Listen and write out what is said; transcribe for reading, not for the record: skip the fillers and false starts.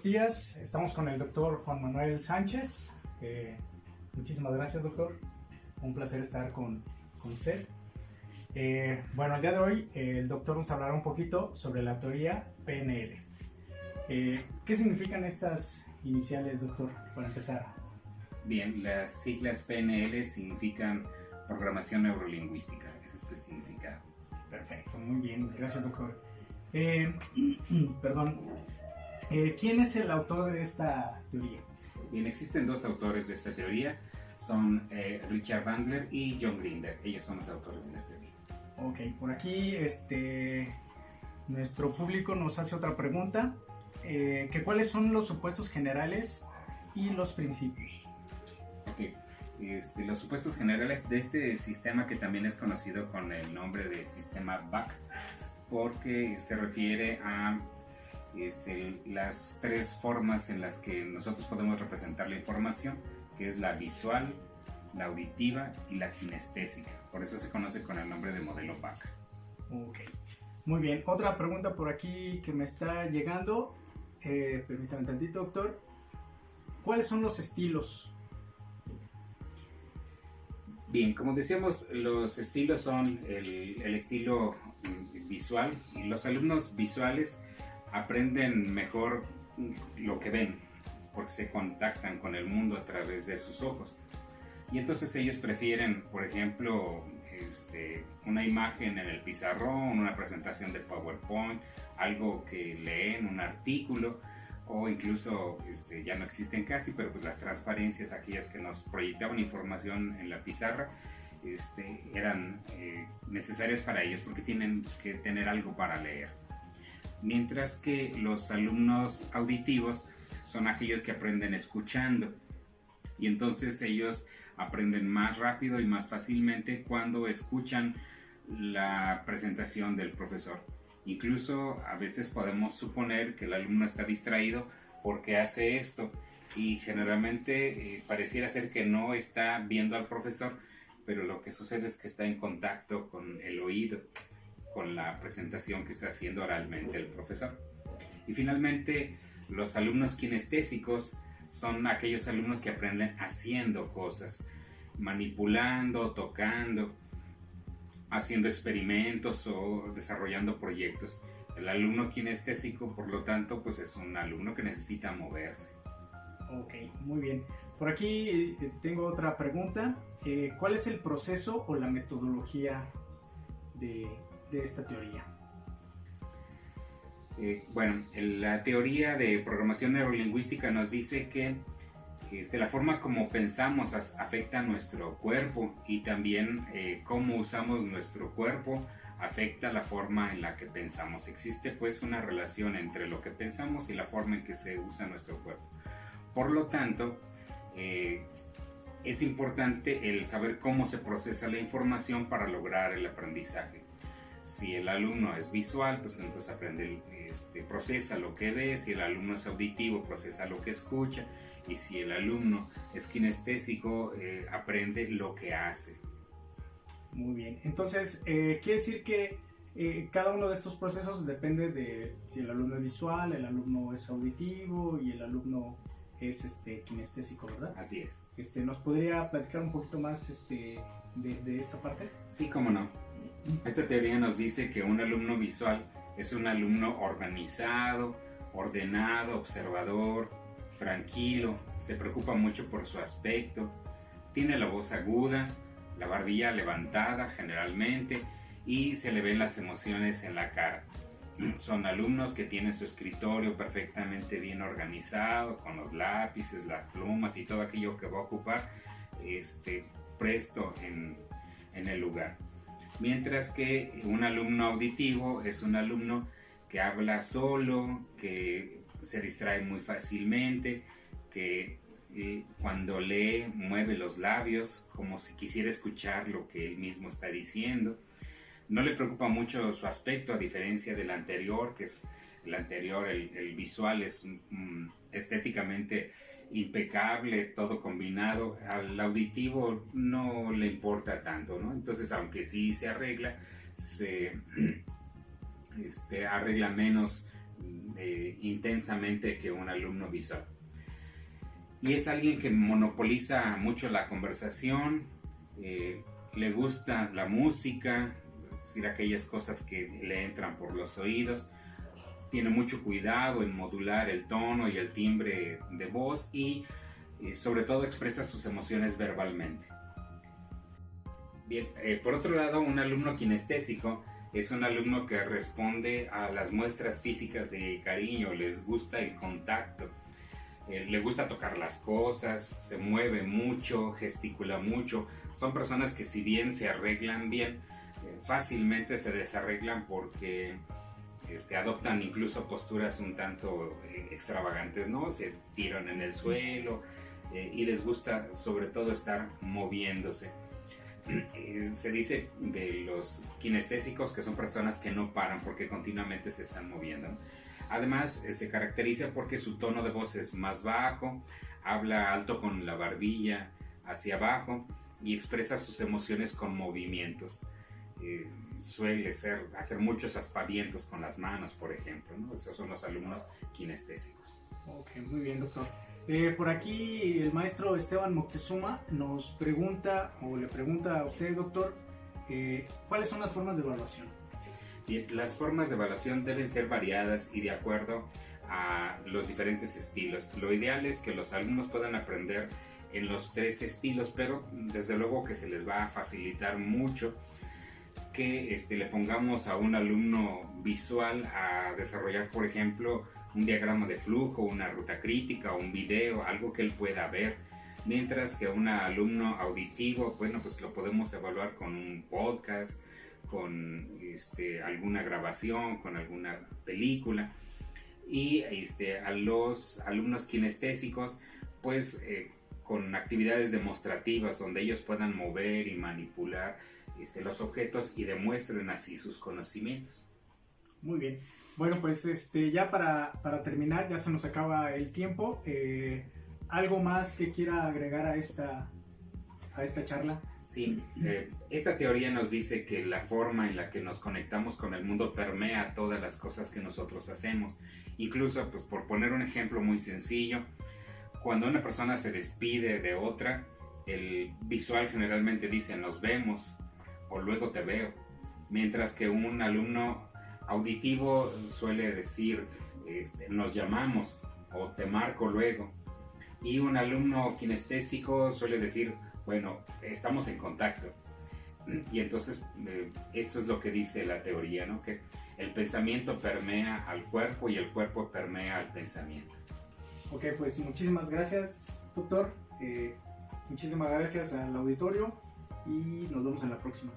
buenos días. Estamos con el doctor Juan Manuel Sánchez. Muchísimas gracias, doctor. Un placer estar con usted. Bueno, el día de hoy el doctor nos hablará un poquito sobre la teoría PNL. ¿Qué significan estas iniciales, doctor, para empezar? Bien, las siglas PNL significan programación neurolingüística. Ese es el significado. Perfecto, muy bien. Gracias, doctor. Perdón. ¿Quién es el autor de esta teoría? Bien, existen dos autores de esta teoría. Son Richard Bandler y John Grinder. Ellos son los autores de la teoría. Ok, por aquí nuestro público nos hace otra pregunta. ¿Cuáles son los supuestos generales y los principios? Ok, los supuestos generales de este sistema, que también es conocido con el nombre de sistema BAC, porque se refiere a las tres formas en las que nosotros podemos representar la información, que es la visual, la auditiva y la kinestésica. Por eso se conoce con el nombre de modelo BAC. Ok, muy bien. Otra pregunta por aquí que me está llegando. Permítame tantito, doctor. ¿Cuáles son los estilos? Bien, como decíamos, los estilos son el estilo visual, y los alumnos visuales aprenden mejor lo que ven, porque se contactan con el mundo a través de sus ojos. Y entonces ellos prefieren, por ejemplo, una imagen en el pizarrón, una presentación de PowerPoint, algo que leen, un artículo, o incluso ya no existen casi, pero pues las transparencias, aquellas que nos proyectaban información en la pizarra, eran necesarias para ellos porque tienen que tener algo para leer. Mientras que los alumnos auditivos son aquellos que aprenden escuchando, y entonces ellos aprenden más rápido y más fácilmente cuando escuchan la presentación del profesor. Incluso a veces podemos suponer que el alumno está distraído porque hace esto, y generalmente pareciera ser que no está viendo al profesor, pero lo que sucede es que está en contacto con el oído, con la presentación que está haciendo oralmente el profesor. Y finalmente, los alumnos kinestésicos son aquellos alumnos que aprenden haciendo cosas, manipulando, tocando, haciendo experimentos o desarrollando proyectos. El alumno kinestésico, por lo tanto, pues es un alumno que necesita moverse. Ok, muy bien. Por aquí tengo otra pregunta. ¿Cuál es el proceso o la metodología de esta teoría? Bueno, la teoría de programación neurolingüística nos dice que la forma como pensamos afecta a nuestro cuerpo, y también cómo usamos nuestro cuerpo afecta la forma en la que pensamos. Existe pues una relación entre lo que pensamos y la forma en que se usa nuestro cuerpo. Por lo tanto, es importante el saber cómo se procesa la información para lograr el aprendizaje. Si el alumno es visual, pues entonces procesa lo que ve. Si el alumno es auditivo, procesa lo que escucha. Y si el alumno es kinestésico, aprende lo que hace. Muy bien. Entonces, quiere decir que cada uno de estos procesos depende de si el alumno es visual, el alumno es auditivo y el alumno es kinestésico, ¿verdad? Así es. ¿Nos podría platicar un poquito más de esta parte? Sí, cómo no. Esta teoría nos dice que un alumno visual es un alumno organizado, ordenado, observador, tranquilo, se preocupa mucho por su aspecto, tiene la voz aguda, la barbilla levantada generalmente, y se le ven las emociones en la cara. Son alumnos que tienen su escritorio perfectamente bien organizado, con los lápices, las plumas y todo aquello que va a ocupar presto en el lugar. Mientras que un alumno auditivo es un alumno que habla solo, que se distrae muy fácilmente, que cuando lee mueve los labios como si quisiera escuchar lo que él mismo está diciendo. No le preocupa mucho su aspecto, a diferencia del anterior, que es el anterior, el visual es estéticamente impecable, todo combinado. Al auditivo no le importa tanto, ¿no? Entonces, aunque sí se arregla, se arregla menos intensamente que un alumno visual. Y es alguien que monopoliza mucho la conversación, le gusta la música, es decir, aquellas cosas que le entran por los oídos, tiene mucho cuidado en modular el tono y el timbre de voz y sobre todo expresa sus emociones verbalmente. Bien, por otro lado, un alumno kinestésico es un alumno que responde a las muestras físicas de cariño, les gusta el contacto, le gusta tocar las cosas, se mueve mucho, gesticula mucho. Son personas que si bien se arreglan bien, fácilmente se desarreglan porque adoptan incluso posturas un tanto extravagantes, ¿no? Se tiran en el suelo y les gusta sobre todo estar moviéndose. Se dice de los kinestésicos que son personas que no paran porque continuamente se están moviendo. Además, se caracteriza porque su tono de voz es más bajo, habla alto con la barbilla hacia abajo y expresa sus emociones con movimientos. Suele hacer muchos aspavientos con las manos, por ejemplo, ¿no? Esos son los alumnos kinestésicos. Ok, muy bien, doctor. Por aquí el maestro Esteban Moctezuma nos pregunta, o le pregunta a usted, doctor, ¿cuáles son las formas de evaluación? Bien, las formas de evaluación deben ser variadas y de acuerdo a los diferentes estilos. Lo ideal es que los alumnos puedan aprender en los 3 estilos, pero desde luego que se les va a facilitar mucho que le pongamos a un alumno visual a desarrollar, por ejemplo, un diagrama de flujo, una ruta crítica, un video, algo que él pueda ver, mientras que un alumno auditivo, bueno, pues lo podemos evaluar con un podcast, con alguna grabación, con alguna película. Y a los alumnos kinestésicos, pues con actividades demostrativas donde ellos puedan mover y manipular los objetos y demuestren así sus conocimientos. Muy bien. Bueno, pues ya para terminar, ya se nos acaba el tiempo. ¿Algo más que quiera agregar a esta charla? Sí, esta teoría nos dice que la forma en la que nos conectamos con el mundo permea todas las cosas que nosotros hacemos. Incluso, pues por poner un ejemplo muy sencillo, cuando una persona se despide de otra, el visual generalmente dice nos vemos o luego te veo, mientras que un alumno auditivo suele decir nos llamamos o te marco luego, y un alumno kinestésico suele decir bueno, estamos en contacto. Y entonces esto es lo que dice la teoría, ¿no? Que el pensamiento permea al cuerpo y el cuerpo permea al pensamiento. Ok, pues muchísimas gracias, doctor. Muchísimas gracias al auditorio y nos vemos en la próxima.